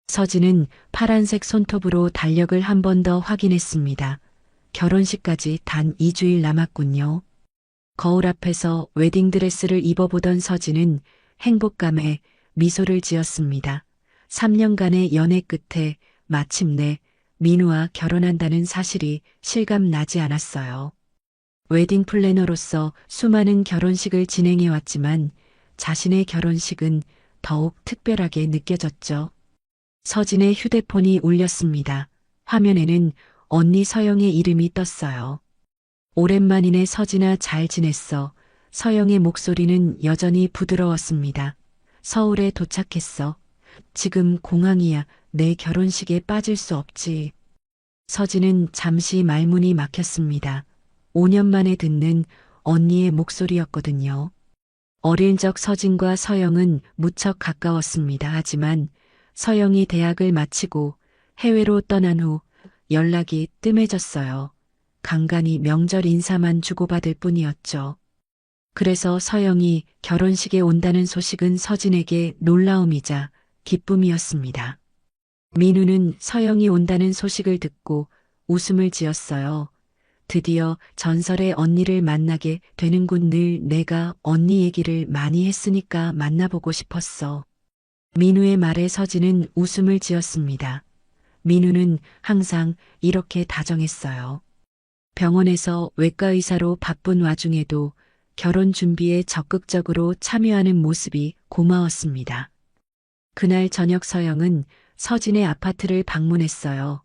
서진은 파란색 손톱으로 달력을 한 번 더 확인했습니다. 결혼식까지 단 2주일 남았군요. 거울 앞에서 웨딩드레스를 입어보던 서진은 행복감에 미소를 지었습니다. 3년간의 연애 끝에 마침내 민우와 결혼한다는 사실이 실감나지 않았어요. 웨딩 플래너로서 수많은 결혼식을 진행해왔지만 자신의 결혼식은 더욱 특별하게 느껴졌죠. 서진의 휴대폰이 울렸습니다. 화면에는 언니 서영의 이름이 떴어요. 오랜만이네 서진아, 잘 지냈어. 서영의 목소리는 여전히 부드러웠습니다. 서울에 도착했어. 지금 공항이야. 내 결혼식에 빠질 수 없지. 서진은 잠시 말문이 막혔습니다. 5년 만에 듣는 언니의 목소리였거든요. 어릴 적 서진과 서영은 무척 가까웠습니다. 하지만 서영이 대학을 마치고 해외로 떠난 후 연락이 뜸해졌어요. 간간히 명절 인사만 주고받을 뿐이었죠. 그래서 서영이 결혼식에 온다는 소식은 서진에게 놀라움이자 기쁨이었습니다. 민우는 서영이 온다는 소식을 듣고 웃음을 지었어요. 드디어 전설의 언니를 만나게 되는군. 늘 내가 언니 얘기를 많이 했으니까 만나보고 싶었어. 민우의 말에 서진은 웃음을 지었습니다. 민우는 항상 이렇게 다정했어요. 병원에서 외과의사로 바쁜 와중에도 결혼 준비에 적극적으로 참여하는 모습이 고마웠습니다. 그날 저녁 서영은 서진의 아파트를 방문했어요.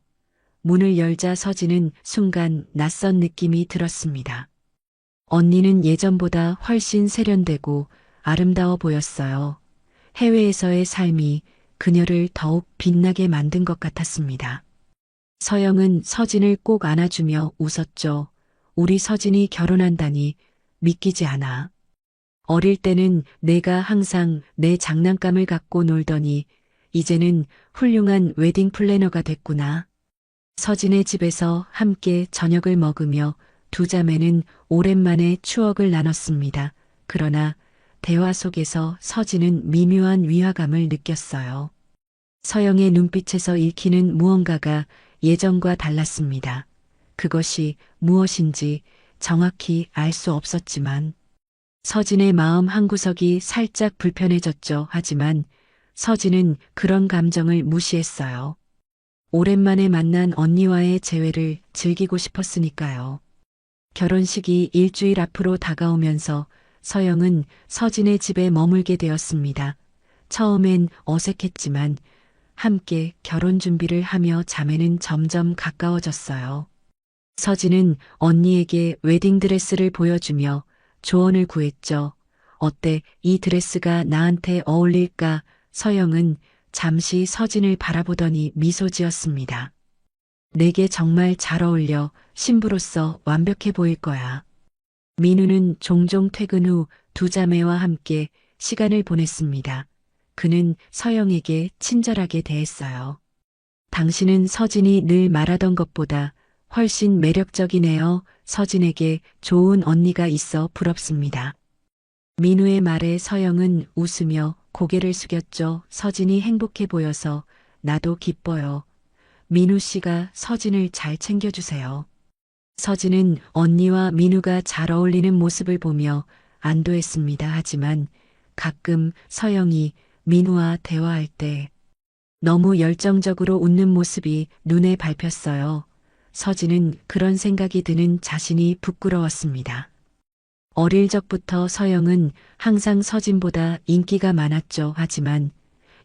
문을 열자 서진은 순간 낯선 느낌이 들었습니다. 언니는 예전보다 훨씬 세련되고 아름다워 보였어요. 해외에서의 삶이 그녀를 더욱 빛나게 만든 것 같았습니다. 서영은 서진을 꼭 안아주며 웃었죠. 우리 서진이 결혼한다니 믿기지 않아. 어릴 때는 내가 항상 내 장난감을 갖고 놀더니 이제는 훌륭한 웨딩 플래너가 됐구나. 서진의 집에서 함께 저녁을 먹으며 두 자매는 오랜만에 추억을 나눴습니다. 그러나 대화 속에서 서진은 미묘한 위화감을 느꼈어요. 서영의 눈빛에서 읽히는 무언가가 예전과 달랐습니다. 그것이 무엇인지 정확히 알 수 없었지만 서진의 마음 한구석이 살짝 불편해졌죠. 하지만 서진은 그런 감정을 무시했어요. 오랜만에 만난 언니와의 재회를 즐기고 싶었으니까요. 결혼식이 일주일 앞으로 다가오면서 서영은 서진의 집에 머물게 되었습니다. 처음엔 어색했지만 함께 결혼 준비를 하며 자매는 점점 가까워졌어요. 서진은 언니에게 웨딩드레스를 보여주며 조언을 구했죠. 어때? 이 드레스가 나한테 어울릴까? 서영은 잠시 서진을 바라보더니 미소 지었습니다. 내게 정말 잘 어울려. 신부로서 완벽해 보일 거야. 민우는 종종 퇴근 후 두 자매와 함께 시간을 보냈습니다. 그는 서영에게 친절하게 대했어요. 당신은 서진이 늘 말하던 것보다 훨씬 매력적이네요. 서진에게 좋은 언니가 있어 부럽습니다. 민우의 말에 서영은 웃으며 고개를 숙였죠. 서진이 행복해 보여서 나도 기뻐요. 민우 씨가 서진을 잘 챙겨주세요. 서진은 언니와 민우가 잘 어울리는 모습을 보며 안도했습니다. 하지만 가끔 서영이 민우와 대화할 때 너무 열정적으로 웃는 모습이 눈에 밟혔어요. 서진은 그런 생각이 드는 자신이 부끄러웠습니다. 어릴 적부터 서영은 항상 서진보다 인기가 많았죠. 하지만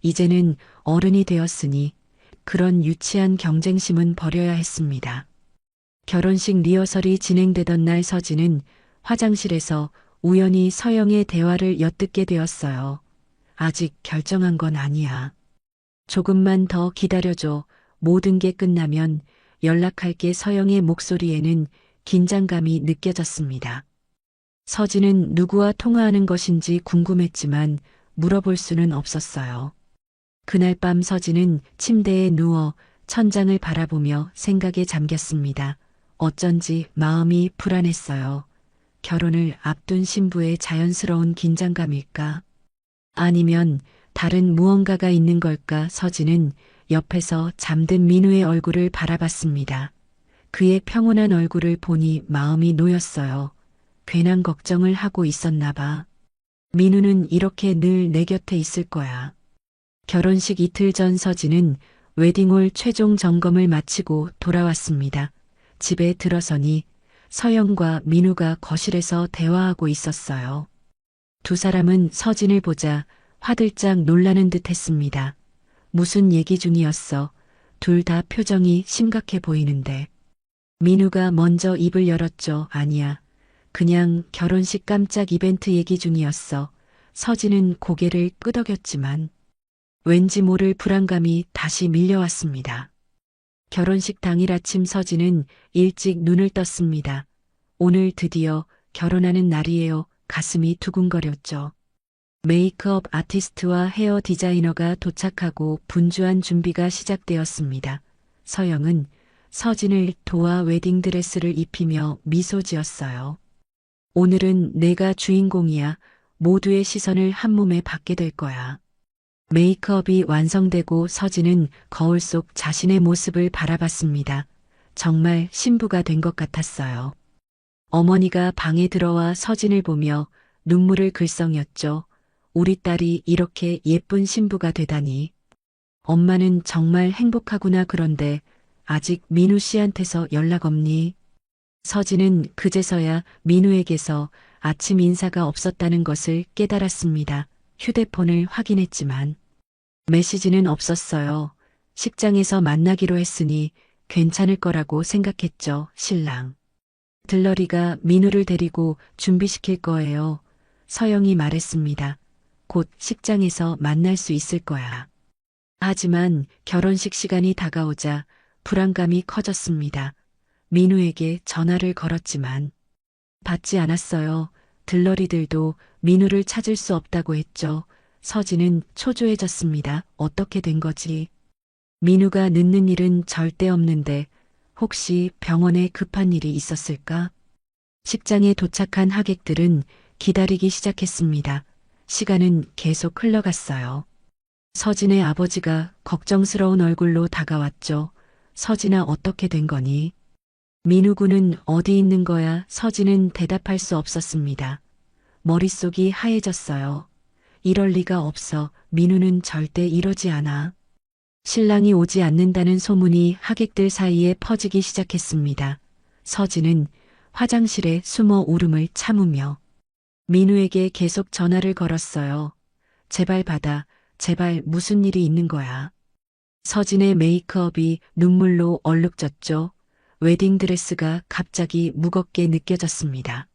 이제는 어른이 되었으니 그런 유치한 경쟁심은 버려야 했습니다. 결혼식 리허설이 진행되던 날 서진은 화장실에서 우연히 서영의 대화를 엿듣게 되었어요. 아직 결정한 건 아니야. 조금만 더 기다려줘. 모든 게 끝나면 연락할게. 서영의 목소리에는 긴장감이 느껴졌습니다. 서진은 누구와 통화하는 것인지 궁금했지만 물어볼 수는 없었어요. 그날 밤 서진은 침대에 누워 천장을 바라보며 생각에 잠겼습니다. 어쩐지 마음이 불안했어요. 결혼을 앞둔 신부의 자연스러운 긴장감일까? 아니면 다른 무언가가 있는 걸까? 서진은 옆에서 잠든 민우의 얼굴을 바라봤습니다. 그의 평온한 얼굴을 보니 마음이 놓였어요. 괜한 걱정을 하고 있었나 봐. 민우는 이렇게 늘 내 곁에 있을 거야. 결혼식 이틀 전 서진은 웨딩홀 최종 점검을 마치고 돌아왔습니다. 집에 들어서니 서영과 민우가 거실에서 대화하고 있었어요. 두 사람은 서진을 보자 화들짝 놀라는 듯 했습니다. 무슨 얘기 중이었어? 둘 다 표정이 심각해 보이는데. 민우가 먼저 입을 열었죠. 아니야. 그냥 결혼식 깜짝 이벤트 얘기 중이었어. 서진은 고개를 끄덕였지만 왠지 모를 불안감이 다시 밀려왔습니다. 결혼식 당일 아침 서진은 일찍 눈을 떴습니다. 오늘 드디어 결혼하는 날이에요. 가슴이 두근거렸죠. 메이크업 아티스트와 헤어 디자이너가 도착하고 분주한 준비가 시작되었습니다. 서영은 서진을 도와 웨딩드레스를 입히며 미소 지었어요. 오늘은 내가 주인공이야. 모두의 시선을 한몸에 받게 될 거야. 메이크업이 완성되고 서진은 거울 속 자신의 모습을 바라봤습니다. 정말 신부가 된 것 같았어요. 어머니가 방에 들어와 서진을 보며 눈물을 글썽였죠. 우리 딸이 이렇게 예쁜 신부가 되다니. 엄마는 정말 행복하구나. 그런데 아직 민우 씨한테서 연락 없니? 서진은 그제서야 민우에게서 아침 인사가 없었다는 것을 깨달았습니다. 휴대폰을 확인했지만 메시지는 없었어요. 식장에서 만나기로 했으니 괜찮을 거라고 생각했죠. 신랑 들러리가 민우를 데리고 준비시킬 거예요. 서영이 말했습니다. 곧 식장에서 만날 수 있을 거야. 하지만 결혼식 시간이 다가오자 불안감이 커졌습니다. 민우에게 전화를 걸었지만 받지 않았어요. 들러리들도 민우를 찾을 수 없다고 했죠. 서진은 초조해졌습니다. 어떻게 된 거지? 민우가 늦는 일은 절대 없는데 혹시 병원에 급한 일이 있었을까? 식장에 도착한 하객들은 기다리기 시작했습니다. 시간은 계속 흘러갔어요. 서진의 아버지가 걱정스러운 얼굴로 다가왔죠. 서진아, 어떻게 된 거니? 민우 군은 어디 있는 거야? 서진은 대답할 수 없었습니다. 머릿속이 하얘졌어요. 이럴 리가 없어. 민우는 절대 이러지 않아. 신랑이 오지 않는다는 소문이 하객들 사이에 퍼지기 시작했습니다. 서진은 화장실에 숨어 울음을 참으며 민우에게 계속 전화를 걸었어요. 제발 받아. 제발 무슨 일이 있는 거야. 서진의 메이크업이 눈물로 얼룩졌죠. 웨딩드레스가 갑자기 무겁게 느껴졌습니다.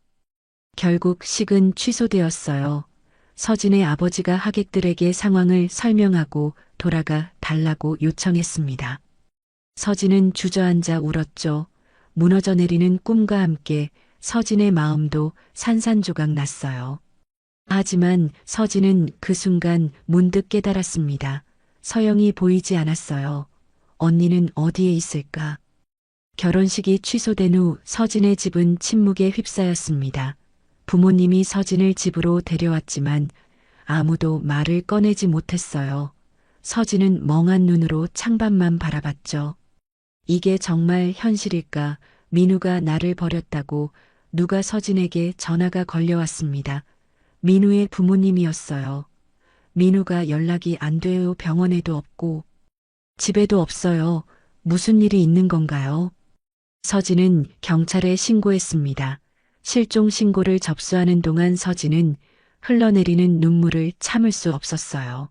결국 식은 취소되었어요. 서진의 아버지가 하객들에게 상황을 설명하고 돌아가 달라고 요청했습니다. 서진은 주저앉아 울었죠. 무너져 내리는 꿈과 함께 서진의 마음도 산산조각 났어요. 하지만 서진은 그 순간 문득 깨달았습니다. 서영이 보이지 않았어요. 언니는 어디에 있을까? 결혼식이 취소된 후 서진의 집은 침묵에 휩싸였습니다. 부모님이 서진을 집으로 데려왔지만 아무도 말을 꺼내지 못했어요. 서진은 멍한 눈으로 창밖만 바라봤죠. 이게 정말 현실일까? 민우가 나를 버렸다고 누가 서진에게 전화가 걸려왔습니다. 민우의 부모님이었어요. 민우가 연락이 안 돼요. 병원에도 없고 집에도 없어요. 무슨 일이 있는 건가요? 서진은 경찰에 신고했습니다. 실종 신고를 접수하는 동안 서진은 흘러내리는 눈물을 참을 수 없었어요.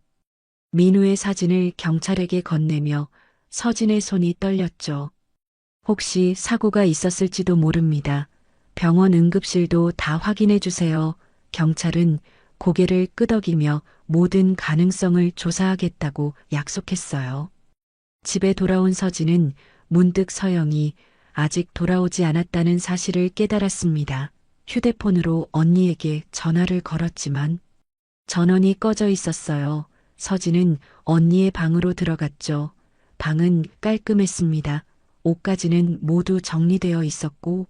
민우의 사진을 경찰에게 건네며 서진의 손이 떨렸죠. 혹시 사고가 있었을지도 모릅니다. 병원 응급실도 다 확인해 주세요. 경찰은 고개를 끄덕이며 모든 가능성을 조사하겠다고 약속했어요. 집에 돌아온 서진은 문득 서영이 아직 돌아오지 않았다는 사실을 깨달았습니다. 휴대폰으로 언니에게 전화를 걸었지만 전원이 꺼져 있었어요. 서진은 언니의 방으로 들어갔죠. 방은 깔끔했습니다. 옷까지는 모두 정리되어 있었고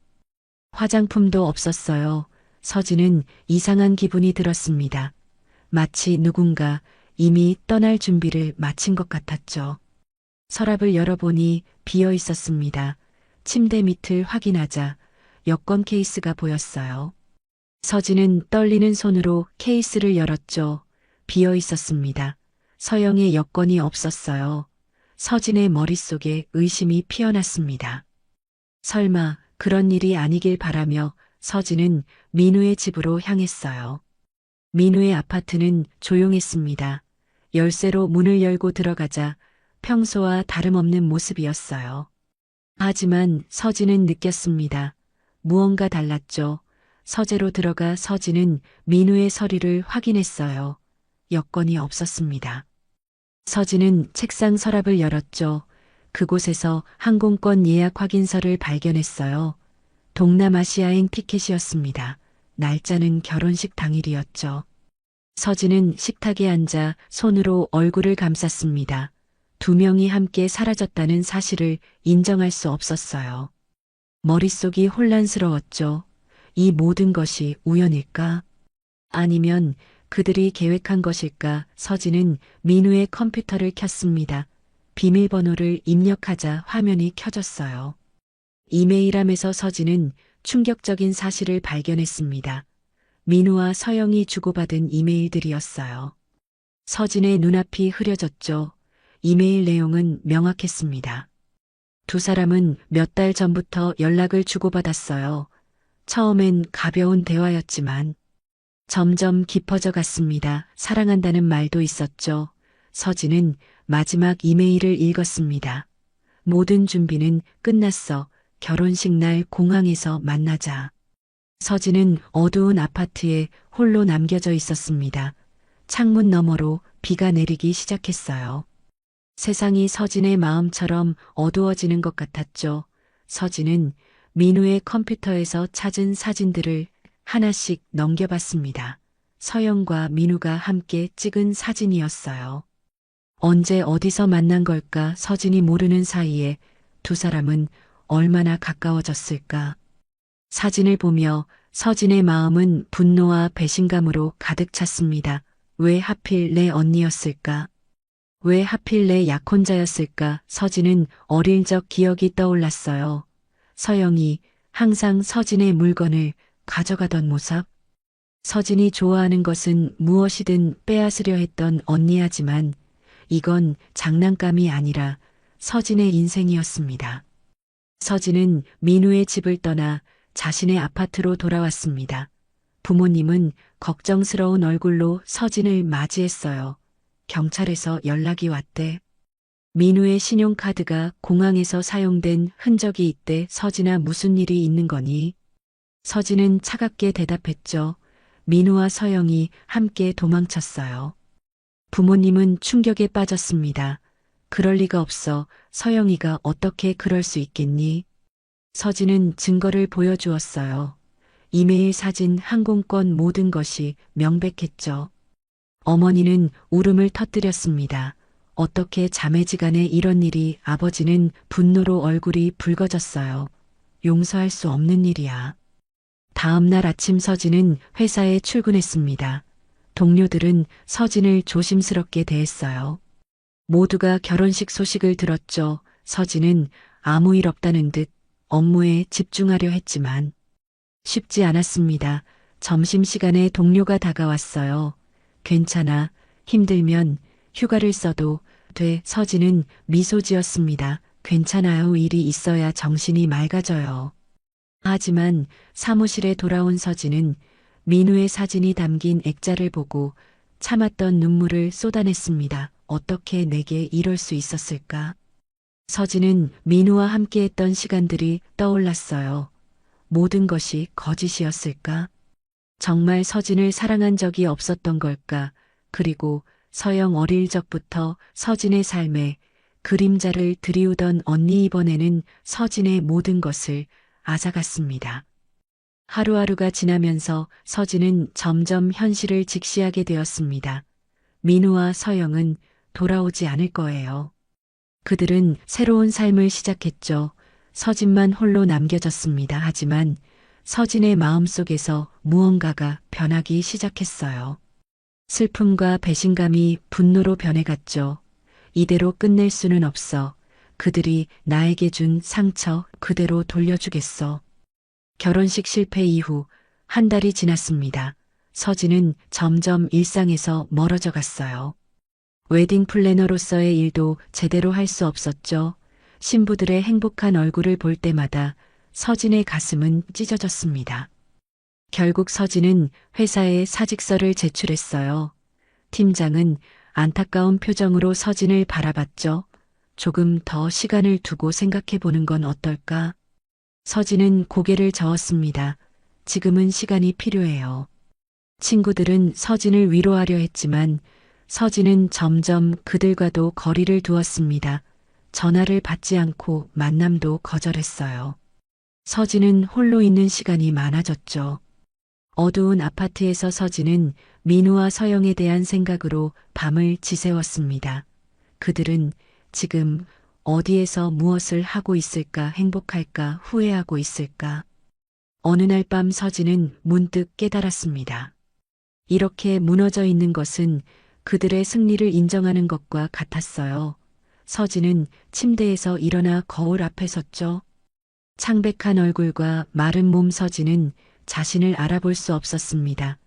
화장품도 없었어요. 서진은 이상한 기분이 들었습니다. 마치 누군가 이미 떠날 준비를 마친 것 같았죠. 서랍을 열어보니 비어 있었습니다. 침대 밑을 확인하자 여권 케이스가 보였어요. 서진은 떨리는 손으로 케이스를 열었죠. 비어 있었습니다. 서영의 여권이 없었어요. 서진의 머릿속에 의심이 피어났습니다. 설마 그런 일이 아니길 바라며 서진은 민우의 집으로 향했어요. 민우의 아파트는 조용했습니다. 열쇠로 문을 열고 들어가자 평소와 다름없는 모습이었어요. 하지만 서진은 느꼈습니다. 무언가 달랐죠. 서재로 들어가 서진은 민우의 서류를 확인했어요. 여권이 없었습니다. 서진은 책상 서랍을 열었죠. 그곳에서 항공권 예약 확인서를 발견했어요. 동남아시아행 티켓이었습니다. 날짜는 결혼식 당일이었죠. 서진은 식탁에 앉아 손으로 얼굴을 감쌌습니다. 두 명이 함께 사라졌다는 사실을 인정할 수 없었어요. 머릿속이 혼란스러웠죠. 이 모든 것이 우연일까? 아니면 그들이 계획한 것일까? 서진은 민우의 컴퓨터를 켰습니다. 비밀번호를 입력하자 화면이 켜졌어요. 이메일함에서 서진은 충격적인 사실을 발견했습니다. 민우와 서영이 주고받은 이메일들이었어요. 서진의 눈앞이 흐려졌죠. 이메일 내용은 명확했습니다. 두 사람은 몇 달 전부터 연락을 주고받았어요. 처음엔 가벼운 대화였지만 점점 깊어져 갔습니다. 사랑한다는 말도 있었죠. 서진은 마지막 이메일을 읽었습니다. 모든 준비는 끝났어. 결혼식 날 공항에서 만나자. 서진은 어두운 아파트에 홀로 남겨져 있었습니다. 창문 너머로 비가 내리기 시작했어요. 세상이 서진의 마음처럼 어두워지는 것 같았죠. 서진은 민우의 컴퓨터에서 찾은 사진들을 하나씩 넘겨봤습니다. 서영과 민우가 함께 찍은 사진이었어요. 언제 어디서 만난 걸까? 서진이 모르는 사이에 두 사람은 얼마나 가까워졌을까? 사진을 보며 서진의 마음은 분노와 배신감으로 가득 찼습니다. 왜 하필 내 언니였을까? 왜 하필 내 약혼자였을까? 서진은 어릴 적 기억이 떠올랐어요. 서영이 항상 서진의 물건을 가져가던 모습. 서진이 좋아하는 것은 무엇이든 빼앗으려 했던 언니야지만 이건 장난감이 아니라 서진의 인생이었습니다. 서진은 민우의 집을 떠나 자신의 아파트로 돌아왔습니다. 부모님은 걱정스러운 얼굴로 서진을 맞이했어요. 경찰에서 연락이 왔대. 민우의 신용카드가 공항에서 사용된 흔적이 있대. 서진아, 무슨 일이 있는 거니? 서진은 차갑게 대답했죠. 민우와 서영이 함께 도망쳤어요. 부모님은 충격에 빠졌습니다. 그럴 리가 없어. 서영이가 어떻게 그럴 수 있겠니? 서진은 증거를 보여주었어요. 이메일, 사진, 항공권 모든 것이 명백했죠. 어머니는 울음을 터뜨렸습니다. 어떻게 자매지간에 이런 일이. 아버지는 분노로 얼굴이 붉어졌어요. 용서할 수 없는 일이야. 다음 날 아침 서진은 회사에 출근했습니다. 동료들은 서진을 조심스럽게 대했어요. 모두가 결혼식 소식을 들었죠. 서진은 아무 일 없다는 듯 업무에 집중하려 했지만 쉽지 않았습니다. 점심시간에 동료가 다가왔어요. 괜찮아. 힘들면 휴가를 써도 돼. 서진은 미소 지었습니다. 괜찮아요. 일이 있어야 정신이 맑아져요. 하지만 사무실에 돌아온 서진은 민우의 사진이 담긴 액자를 보고 참았던 눈물을 쏟아냈습니다. 어떻게 내게 이럴 수 있었을까? 서진은 민우와 함께했던 시간들이 떠올랐어요. 모든 것이 거짓이었을까? 정말 서진을 사랑한 적이 없었던 걸까? 그리고 서영 어릴 적부터 서진의 삶에 그림자를 들이우던 언니, 이번에는 서진의 모든 것을 앗아갔습니다. 하루하루가 지나면서 서진은 점점 현실을 직시하게 되었습니다. 민우와 서영은 돌아오지 않을 거예요. 그들은 새로운 삶을 시작했죠. 서진만 홀로 남겨졌습니다. 하지만 서진의 마음속에서 무언가가 변하기 시작했어요. 슬픔과 배신감이 분노로 변해갔죠. 이대로 끝낼 수는 없어. 그들이 나에게 준 상처 그대로 돌려주겠어. 결혼식 실패 이후 한 달이 지났습니다. 서진은 점점 일상에서 멀어져 갔어요. 웨딩 플래너로서의 일도 제대로 할 수 없었죠. 신부들의 행복한 얼굴을 볼 때마다 서진의 가슴은 찢어졌습니다. 결국 서진은 회사에 사직서를 제출했어요. 팀장은 안타까운 표정으로 서진을 바라봤죠. 조금 더 시간을 두고 생각해 보는 건 어떨까? 서진은 고개를 저었습니다. 지금은 시간이 필요해요. 친구들은 서진을 위로하려 했지만 서진은 점점 그들과도 거리를 두었습니다. 전화를 받지 않고 만남도 거절했어요. 서진은 홀로 있는 시간이 많아졌죠. 어두운 아파트에서 서진은 민우와 서영에 대한 생각으로 밤을 지새웠습니다. 그들은 지금 어디에서 무엇을 하고 있을까, 행복할까, 후회하고 있을까. 어느 날 밤 서진은 문득 깨달았습니다. 이렇게 무너져 있는 것은 그들의 승리를 인정하는 것과 같았어요. 서진은 침대에서 일어나 거울 앞에 섰죠. 창백한 얼굴과 마른 몸 서진은 자신을 알아볼 수 없었습니다.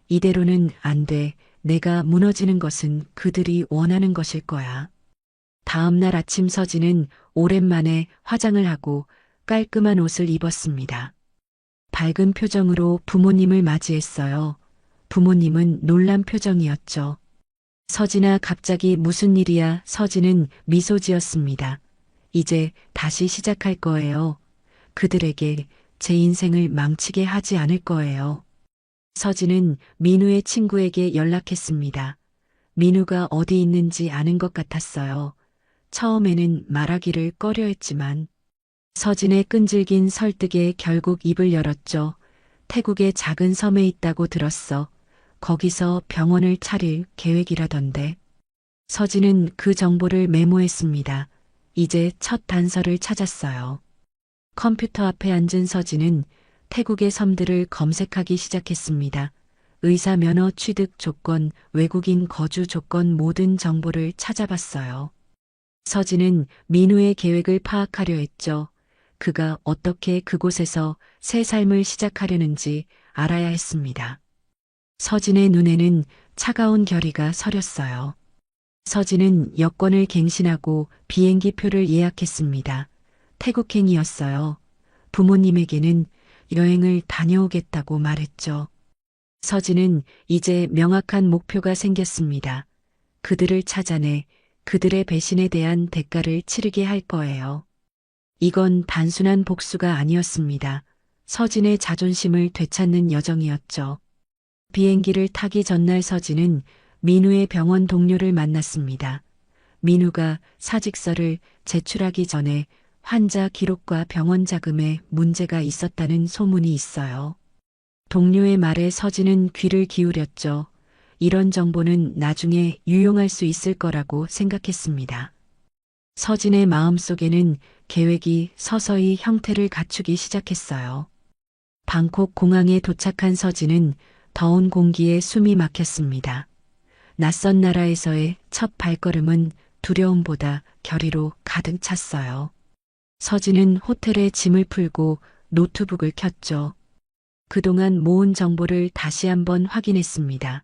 이대로는 안 돼. 내가 무너지는 것은 그들이 원하는 것일 거야. 다음 날 아침 서진은 오랜만에 화장을 하고 깔끔한 옷을 입었습니다. 밝은 표정으로 부모님을 맞이했어요. 부모님은 놀란 표정이었죠. 서진아, 갑자기 무슨 일이야? 서진은 미소 지었습니다. 이제 다시 시작할 거예요. 그들에게 제 인생을 망치게 하지 않을 거예요. 서진은 민우의 친구에게 연락했습니다. 민우가 어디 있는지 아는 것 같았어요. 처음에는 말하기를 꺼려했지만 서진의 끈질긴 설득에 결국 입을 열었죠. 태국의 작은 섬에 있다고 들었어. 거기서 병원을 차릴 계획이라던데. 서진은 그 정보를 메모했습니다. 이제 첫 단서를 찾았어요. 컴퓨터 앞에 앉은 서진은 태국의 섬들을 검색하기 시작했습니다. 의사 면허 취득 조건, 외국인 거주 조건 모든 정보를 찾아봤어요. 서진은 민우의 계획을 파악하려 했죠. 그가 어떻게 그곳에서 새 삶을 시작하려는지 알아야 했습니다. 서진의 눈에는 차가운 결의가 서렸어요. 서진은 여권을 갱신하고 비행기 표를 예약했습니다. 태국행이었어요. 부모님에게는 여행을 다녀오겠다고 말했죠. 서진은 이제 명확한 목표가 생겼습니다. 그들을 찾아내 그들의 배신에 대한 대가를 치르게 할 거예요. 이건 단순한 복수가 아니었습니다. 서진의 자존심을 되찾는 여정이었죠. 비행기를 타기 전날 서진은 민우의 병원 동료를 만났습니다. 민우가 사직서를 제출하기 전에 환자 기록과 병원 자금에 문제가 있었다는 소문이 있어요. 동료의 말에 서진은 귀를 기울였죠. 이런 정보는 나중에 유용할 수 있을 거라고 생각했습니다. 서진의 마음속에는 계획이 서서히 형태를 갖추기 시작했어요. 방콕 공항에 도착한 서진은 더운 공기에 숨이 막혔습니다. 낯선 나라에서의 첫 발걸음은 두려움보다 결의로 가득 찼어요. 서진은 호텔에 짐을 풀고 노트북을 켰죠. 그동안 모은 정보를 다시 한번 확인했습니다.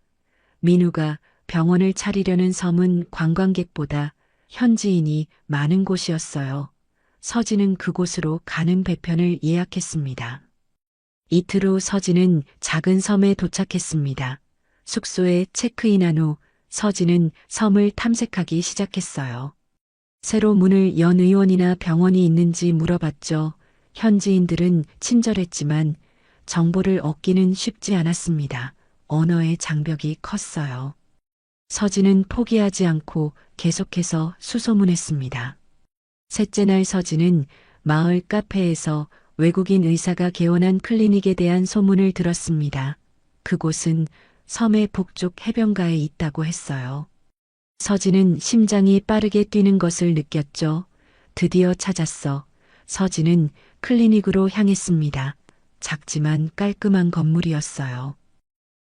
민우가 병원을 차리려는 섬은 관광객보다 현지인이 많은 곳이었어요. 서진은 그곳으로 가는 배편을 예약했습니다. 이틀 후 서진은 작은 섬에 도착했습니다. 숙소에 체크인한 후 서진은 섬을 탐색하기 시작했어요. 새로 문을 연 의원이나 병원이 있는지 물어봤죠. 현지인들은 친절했지만 정보를 얻기는 쉽지 않았습니다. 언어의 장벽이 컸어요. 서진은 포기하지 않고 계속해서 수소문했습니다. 셋째 날 서진은 마을 카페에서 외국인 의사가 개원한 클리닉에 대한 소문을 들었습니다. 그곳은 섬의 북쪽 해변가에 있다고 했어요. 서진은 심장이 빠르게 뛰는 것을 느꼈죠. 드디어 찾았어. 서진은 클리닉으로 향했습니다. 작지만 깔끔한 건물이었어요.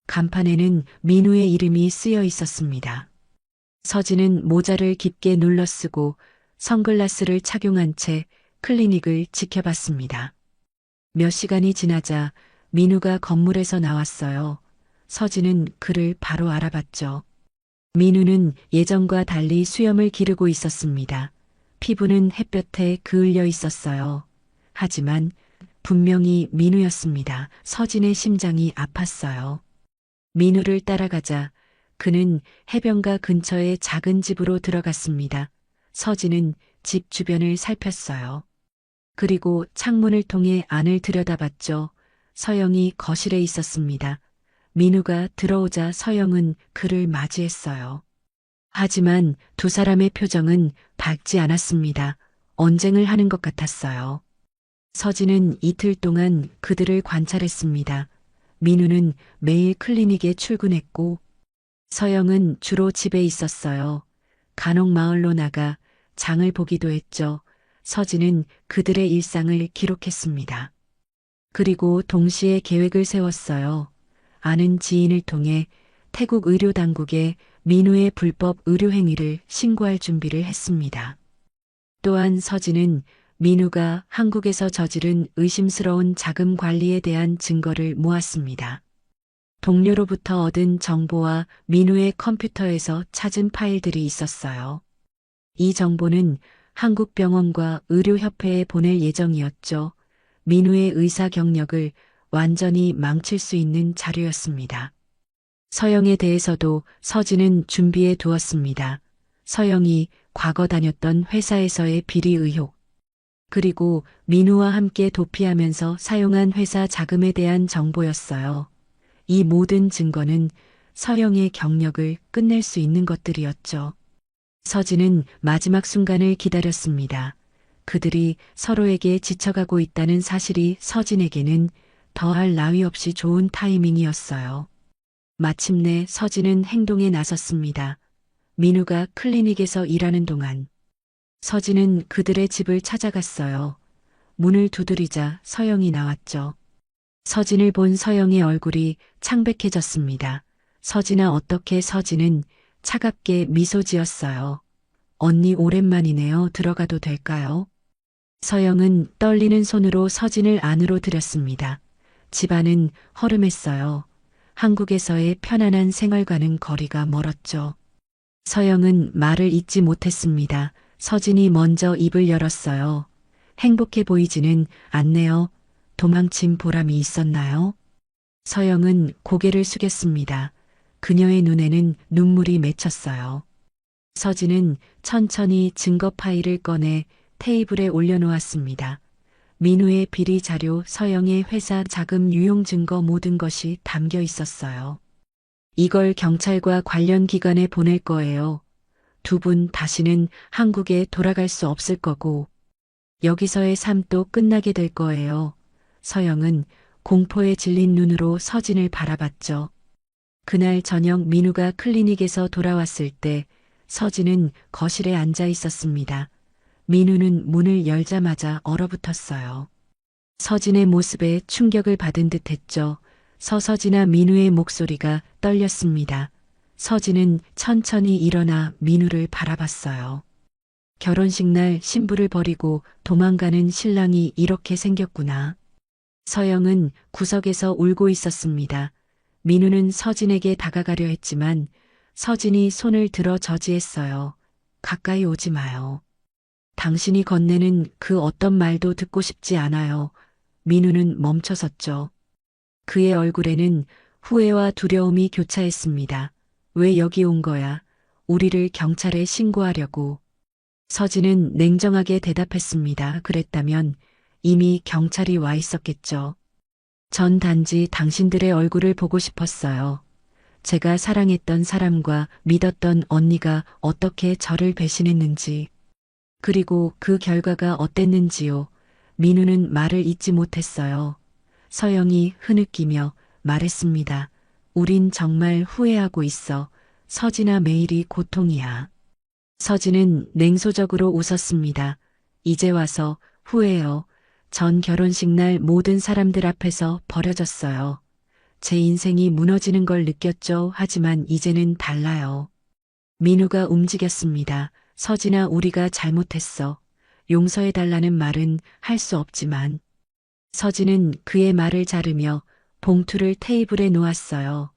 간판에는 민우의 이름이 쓰여 있었습니다. 서진은 모자를 깊게 눌러 쓰고 선글라스를 착용한 채 클리닉을 지켜봤습니다. 몇 시간이 지나자 민우가 건물에서 나왔어요. 서진은 그를 바로 알아봤죠. 민우는 예전과 달리 수염을 기르고 있었습니다. 피부는 햇볕에 그을려 있었어요. 하지만 분명히 민우였습니다. 서진의 심장이 아팠어요. 민우를 따라가자 그는 해변가 근처의 작은 집으로 들어갔습니다. 서진은 집 주변을 살폈어요. 그리고 창문을 통해 안을 들여다봤죠. 서영이 거실에 있었습니다. 민우가 들어오자 서영은 그를 맞이했어요. 하지만 두 사람의 표정은 밝지 않았습니다. 언쟁을 하는 것 같았어요. 서진은 이틀 동안 그들을 관찰했습니다. 민우는 매일 클리닉에 출근했고 서영은 주로 집에 있었어요. 간혹 마을로 나가 장을 보기도 했죠. 서진은 그들의 일상을 기록했습니다. 그리고 동시에 계획을 세웠어요. 아는 지인을 통해 태국 의료당국에 민우의 불법 의료 행위를 신고할 준비를 했습니다. 또한 서진은 민우가 한국에서 저지른 의심스러운 자금 관리에 대한 증거를 모았습니다. 동료로부터 얻은 정보와 민우의 컴퓨터에서 찾은 파일들이 있었어요. 이 정보는 한국 병원과 의료협회에 보낼 예정이었죠. 민우의 의사 경력을 완전히 망칠 수 있는 자료였습니다. 서영에 대해서도 서진은 준비해 두었습니다. 서영이 과거 다녔던 회사에서의 비리 의혹, 그리고 민우와 함께 도피하면서 사용한 회사 자금에 대한 정보였어요. 이 모든 증거는 서영의 경력을 끝낼 수 있는 것들이었죠. 서진은 마지막 순간을 기다렸습니다. 그들이 서로에게 지쳐가고 있다는 사실이 서진에게는 더할 나위 없이 좋은 타이밍이었어요. 마침내 서진은 행동에 나섰습니다. 민우가 클리닉에서 일하는 동안 서진은 그들의 집을 찾아갔어요. 문을 두드리자 서영이 나왔죠. 서진을 본 서영의 얼굴이 창백해졌습니다. 서진아 어떻게 서진은 차갑게 미소 지었어요. 언니 오랜만이네요. 들어가도 될까요? 서영은 떨리는 손으로 서진을 안으로 들였습니다. 집안은 허름했어요. 한국에서의 편안한 생활과는 거리가 멀었죠. 서영은 말을 잇지 못했습니다. 서진이 먼저 입을 열었어요. 행복해 보이지는 않네요. 도망친 보람이 있었나요? 서영은 고개를 숙였습니다. 그녀의 눈에는 눈물이 맺혔어요. 서진은 천천히 증거 파일을 꺼내 테이블에 올려놓았습니다. 민우의 비리 자료, 서영의 회사 자금 유용 증거 모든 것이 담겨 있었어요. 이걸 경찰과 관련 기관에 보낼 거예요. 두 분 다시는 한국에 돌아갈 수 없을 거고 여기서의 삶도 끝나게 될 거예요. 서영은 공포에 질린 눈으로 서진을 바라봤죠. 그날 저녁 민우가 클리닉에서 돌아왔을 때 서진은 거실에 앉아 있었습니다. 민우는 문을 열자마자 얼어붙었어요. 서진의 모습에 충격을 받은 듯 했죠. 서진아 민우의 목소리가 떨렸습니다. 서진은 천천히 일어나 민우를 바라봤어요. 결혼식 날 신부를 버리고 도망가는 신랑이 이렇게 생겼구나. 서영은 구석에서 울고 있었습니다. 민우는 서진에게 다가가려 했지만 서진이 손을 들어 저지했어요. 가까이 오지 마요. 당신이 건네는 그 어떤 말도 듣고 싶지 않아요. 민우는 멈춰섰죠. 그의 얼굴에는 후회와 두려움이 교차했습니다. 왜 여기 온 거야? 우리를 경찰에 신고하려고. 서진은 냉정하게 대답했습니다. 그랬다면 이미 경찰이 와 있었겠죠. 전 단지 당신들의 얼굴을 보고 싶었어요. 제가 사랑했던 사람과 믿었던 언니가 어떻게 저를 배신했는지, 그리고 그 결과가 어땠는지요. 민우는 말을 잇지 못했어요. 서영이 흐느끼며 말했습니다. 우린 정말 후회하고 있어. 서진아 매일이 고통이야. 서진은 냉소적으로 웃었습니다. 이제 와서 후회요. 전 결혼식 날 모든 사람들 앞에서 버려졌어요. 제 인생이 무너지는 걸 느꼈죠. 하지만 이제는 달라요. 민우가 움직였습니다. 서진아, 우리가 잘못했어. 용서해달라는 말은 할 수 없지만. 서진은 그의 말을 자르며 봉투를 테이블에 놓았어요.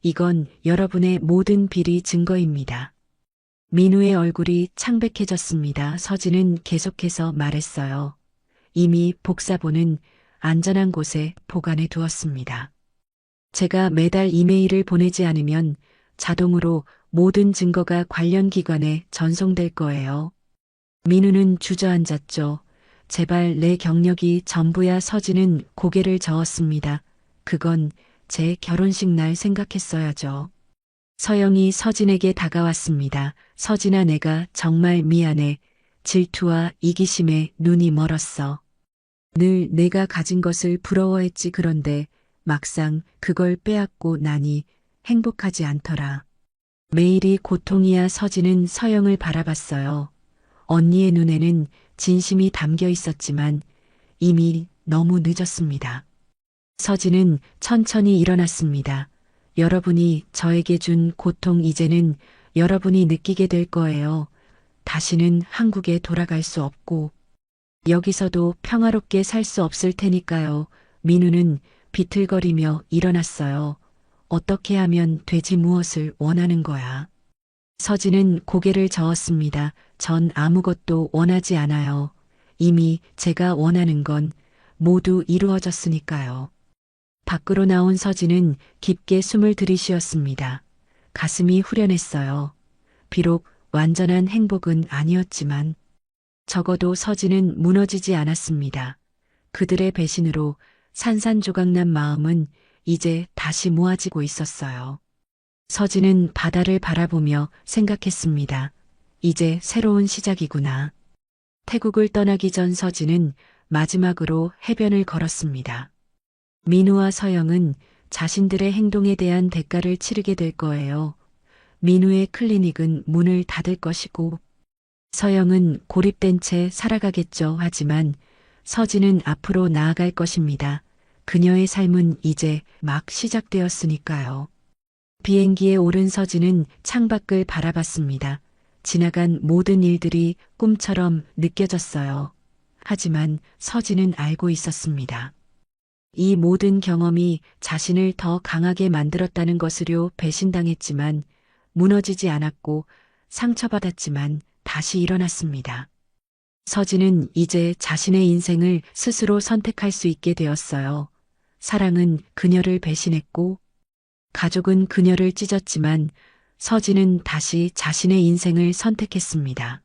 이건 여러분의 모든 비리 증거입니다. 민우의 얼굴이 창백해졌습니다. 서진은 계속해서 말했어요. 이미 복사본은 안전한 곳에 보관해 두었습니다. 제가 매달 이메일을 보내지 않으면 자동으로 모든 증거가 관련 기관에 전송될 거예요. 민우는 주저앉았죠. 제발 내 경력이 전부야. 서진은 고개를 저었습니다. 그건 제 결혼식 날 생각했어야죠. 서영이 서진에게 다가왔습니다. 서진아, 내가 정말 미안해. 질투와 이기심에 눈이 멀었어. 늘 내가 가진 것을 부러워했지. 그런데 막상 그걸 빼앗고 나니 행복하지 않더라. 매일이 고통이야. 서진은 서영을 바라봤어요. 언니의 눈에는 진심이 담겨 있었지만 이미 너무 늦었습니다. 서진은 천천히 일어났습니다. 여러분이 저에게 준 고통, 이제는 여러분이 느끼게 될 거예요. 다시는 한국에 돌아갈 수 없고 여기서도 평화롭게 살 수 없을 테니까요. 민우는 비틀거리며 일어났어요. 어떻게 하면 되지? 무엇을 원하는 거야? 서진은 고개를 저었습니다. 전 아무것도 원하지 않아요. 이미 제가 원하는 건 모두 이루어졌으니까요. 밖으로 나온 서진은 깊게 숨을 들이쉬었습니다. 가슴이 후련했어요. 비록 완전한 행복은 아니었지만 적어도 서진은 무너지지 않았습니다. 그들의 배신으로 산산조각난 마음은 이제 다시 모아지고 있었어요. 서진은 바다를 바라보며 생각했습니다. 이제 새로운 시작이구나. 태국을 떠나기 전 서진은 마지막으로 해변을 걸었습니다. 민우와 서영은 자신들의 행동에 대한 대가를 치르게 될 거예요. 민우의 클리닉은 문을 닫을 것이고 서영은 고립된 채 살아가겠죠. 하지만 서진은 앞으로 나아갈 것입니다. 그녀의 삶은 이제 막 시작되었으니까요. 비행기에 오른 서진은 창밖을 바라봤습니다. 지나간 모든 일들이 꿈처럼 느껴졌어요. 하지만 서진은 알고 있었습니다. 이 모든 경험이 자신을 더 강하게 만들었다는 것을요. 배신당했지만 무너지지 않았고 상처받았지만 다시 일어났습니다. 서진은 이제 자신의 인생을 스스로 선택할 수 있게 되었어요. 사랑은 그녀를 배신했고 가족은 그녀를 찢었지만 서진은 다시 자신의 인생을 선택했습니다.